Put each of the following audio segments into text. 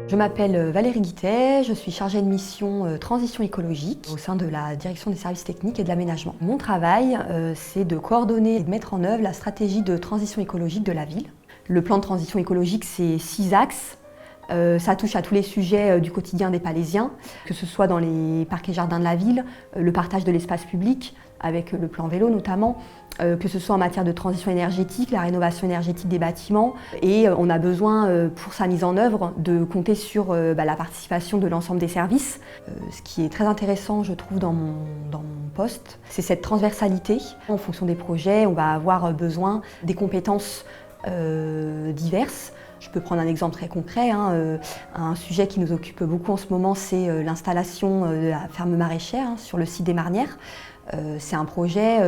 Je m'appelle Valérie Guittet, je suis chargée de mission transition écologique au sein de la direction des services techniques et de l'aménagement. Mon travail, c'est de coordonner et de mettre en œuvre la stratégie de transition écologique de la ville. Le plan de transition écologique, c'est 6 axes. Ça touche à tous les sujets du quotidien des Palaisiens, que ce soit dans les parcs et jardins de la ville, le partage de l'espace public, avec le plan vélo notamment, que ce soit en matière de transition énergétique, la rénovation énergétique des bâtiments. Et on a besoin, pour sa mise en œuvre, de compter sur la participation de l'ensemble des services. Ce qui est très intéressant, je trouve, dans mon poste, c'est cette transversalité. En fonction des projets, on va avoir besoin des compétences diverses. Je peux prendre un exemple très concret. Un sujet qui nous occupe beaucoup en ce moment, c'est l'installation de la ferme maraîchère sur le site des Marnières. C'est un projet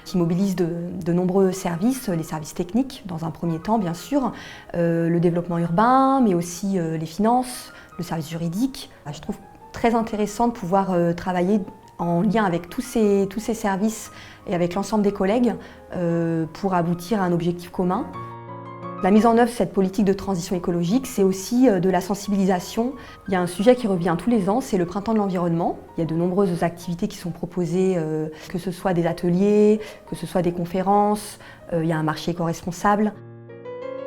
qui mobilise de nombreux services, les services techniques dans un premier temps bien sûr, le développement urbain, mais aussi les finances, le service juridique. Je trouve très intéressant de pouvoir travailler en lien avec tous ces services et avec l'ensemble des collègues pour aboutir à un objectif commun. La mise en œuvre de cette politique de transition écologique, c'est aussi de la sensibilisation. Il y a un sujet qui revient tous les ans, c'est le printemps de l'environnement. Il y a de nombreuses activités qui sont proposées, que ce soit des ateliers, que ce soit des conférences, il y a un marché éco-responsable.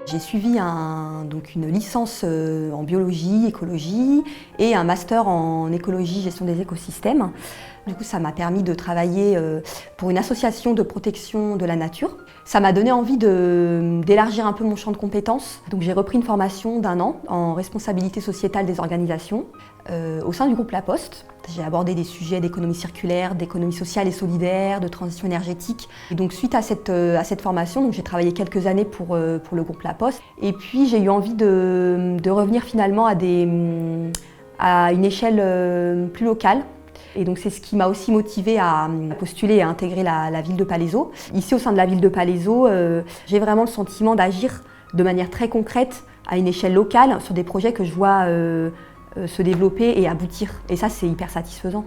J'ai suivi une licence en biologie, écologie et un master en écologie, gestion des écosystèmes. Du coup, ça m'a permis de travailler pour une association de protection de la nature. Ça m'a donné envie d'élargir un peu mon champ de compétences. Donc j'ai repris une formation d'1 an en responsabilité sociétale des organisations au sein du groupe La Poste. J'ai abordé des sujets d'économie circulaire, d'économie sociale et solidaire, de transition énergétique. Et donc suite à cette formation, j'ai travaillé quelques années pour le groupe La Poste. Et puis j'ai eu envie de revenir finalement à une échelle plus locale. Et donc c'est ce qui m'a aussi motivée à postuler et à intégrer la ville de Palaiseau. Ici au sein de la ville de Palaiseau, j'ai vraiment le sentiment d'agir de manière très concrète à une échelle locale sur des projets que je vois se développer et aboutir. Et ça, c'est hyper satisfaisant.